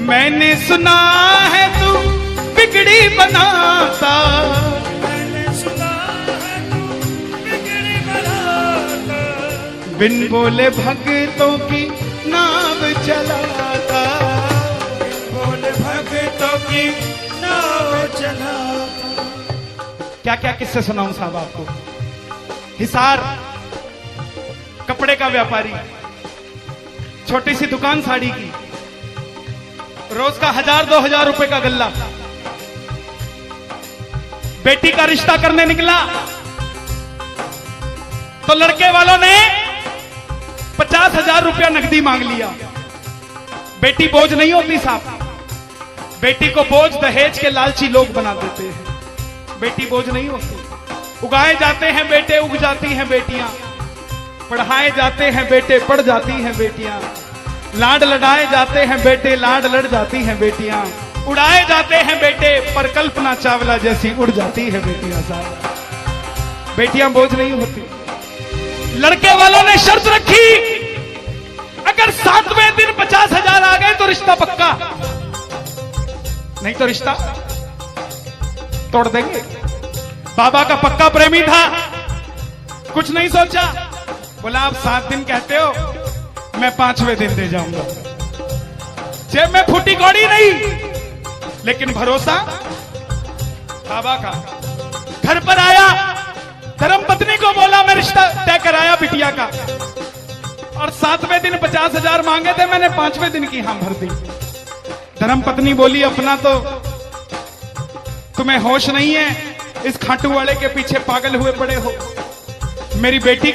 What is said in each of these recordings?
मैंने सुना है तू बिगड़ी बनाता, मैंने सुना है तू बिगड़ी बनाता, बिन बोले भक्तों की नाव चलाता, बोले भक्तों की नाव चलाता। क्या क्या किस्से सुनाऊं साहब आपको। हिसार कपड़े का व्यापारी, छोटी सी दुकान साड़ी की, रोज का 1000-2000 रुपए का गल्ला। बेटी का रिश्ता करने निकला तो लड़के वालों ने 50,000 रुपया नकदी मांग लिया। बेटी बोझ नहीं होती साहब, बेटी को बोझ दहेज के लालची लोग बना देते हैं। बेटी बोझ नहीं होती, उगाए जाते हैं बेटे, उग जाती हैं बेटियां, पढ़ाए जाते हैं बेटे, पढ़ जाती हैं बेटियां, लाड लड़ाए जाते हैं बेटे, लाड लड़ जाती हैं बेटियां, उड़ाए जाते हैं बेटे, पर कल्पना चावला जैसी उड़ जाती है बेटियां। साहब बेटियां बोझ नहीं होती। लड़के वालों ने शर्त रखी, अगर 7वें दिन 50,000 आ गए तो रिश्ता पक्का, नहीं तो रिश्ता तोड़ देंगे। बाबा का पक्का प्रेमी था, कुछ नहीं सोचा, बोला आप 7 दिन कहते हो, मैं 5वें दिन दे जाऊंगा। जेब में फूटी कौड़ी नहीं, लेकिन भरोसा बाबा का। घर पर आया, धर्म पत्नी को बोला मैं रिश्ता तय कराया बिटिया का, और 7वें दिन 50,000 मांगे थे, मैंने 5वें दिन की हां भर दी। धर्म पत्नी बोली अपना तो तुम्हें होश नहीं है, इस खाटू वाले के पीछे पागल हुए पड़े हो। मेरी बेटी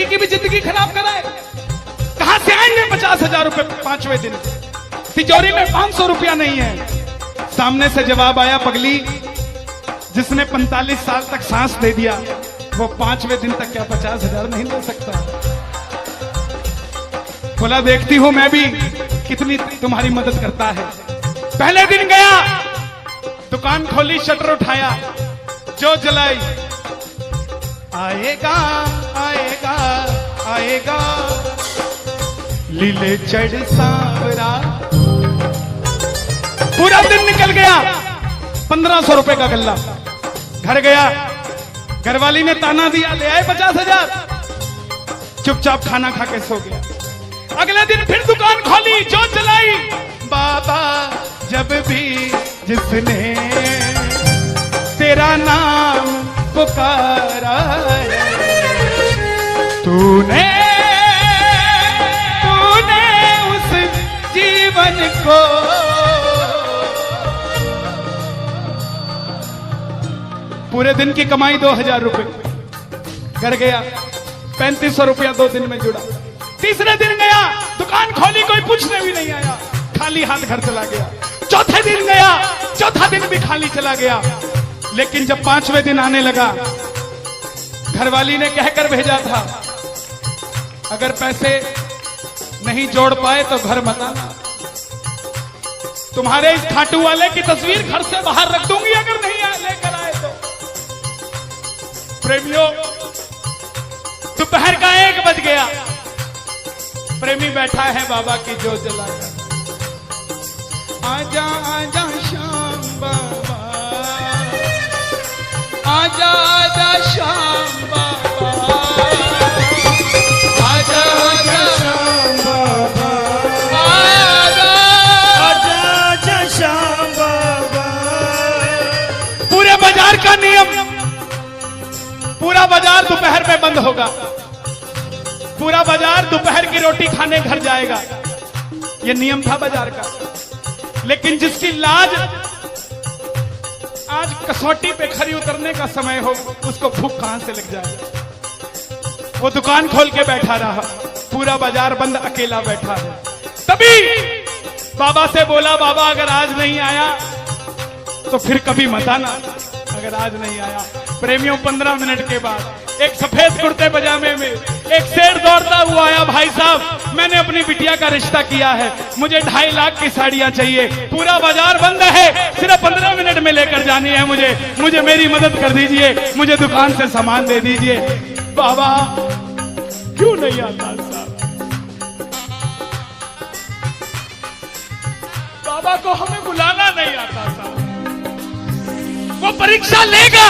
की भी जिंदगी खराब कराए, कहां से आएंगे 50,000 रुपए 5वें दिन, तिजोरी में 500 रुपया नहीं है। सामने से जवाब आया, पगली जिसने 45 साल तक सांस दे दिया वो 5वें दिन तक क्या 50,000 नहीं दे सकता। बोला देखती हूं मैं भी कितनी तुम्हारी मदद करता है। पहले दिन गया, दुकान खोली, शटर उठाया, जो जलाई, आएगा आएगा आएगा लीले चढ़ सांवरा। पूरा दिन निकल गया, 1500 रुपए का गल्ला। घर गया, घरवाली ने ताना दिया, ले आए 50,000, चुपचाप खाना खा के सो गया। अगले दिन फिर दुकान खोली, जो चलाई, बाबा जब भी जिसने तेरा नाम पुकारा है, तूने उस जीवन को पूरे दिन की कमाई 2,000 रुपए। घर गया, 3500 रुपया 2 दिन में जुड़ा। तीसरे दिन गया, दुकान खोली, कोई पूछने भी नहीं आया, खाली हाथ घर चला गया। चौथे दिन गया, चौथा दिन भी खाली चला गया। लेकिन जब 5वें दिन आने लगा, घरवाली ने कहकर भेजा था, अगर पैसे नहीं जोड़ पाए तो घर मत आना, तुम्हारे इस खाटू वाले की तस्वीर घर से बाहर रख दूंगी अगर नहीं लेकर आए तो। प्रेमियों, दोपहर का 1 बज गया, प्रेमी बैठा है बाबा की जोत जलाकर। आजा आजा श्याम बाबा, आजा आजा श्याम बाबा, आजा आजा श्याम बाबा, आजा आजा आजा श्याम बाबा। पूरे बाजार का नियम, पूरा बाजार दोपहर में बंद होगा, पूरा बाजार दोपहर की रोटी खाने घर जाएगा, यह नियम था बाजार का। लेकिन जिसकी लाज आज कसौटी पे खरी उतरने का समय हो, उसको भूख कहां से लग जाए। वो दुकान खोल के बैठा रहा, पूरा बाजार बंद, अकेला बैठा है। तभी बाबा से बोला, बाबा अगर आज नहीं आया तो फिर कभी मत आना, अगर आज नहीं आया। प्रेमियों, 15 मिनट के बाद एक सफेद कुर्ते पजामे में एक शेर दौड़ता हुआ आया, भाई साहब मैंने अपनी बिटिया का रिश्ता किया है, मुझे 2.5 लाख की साड़ियां चाहिए, पूरा बाजार बंद है, सिर्फ 15 मिनट में लेकर जानी है मुझे मेरी मदद कर दीजिए, मुझे दुकान से सामान दे दीजिए। बाबा क्यों नहीं आता साहब? बाबा को हमें बुलाना नहीं आता था। वो परीक्षा लेगा,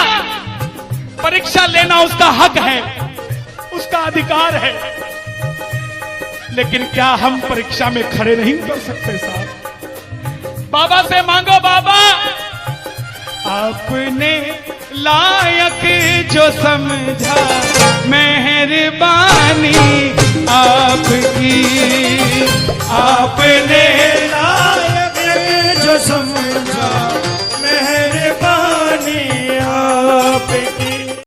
परीक्षा लेना उसका हक है, उसका अधिकार है, लेकिन क्या हम परीक्षा में खड़े नहीं उतर सकते साहब? बाबा से मांगो, बाबा अपने लायक जो समझा मेहरबानी आपकी, आपने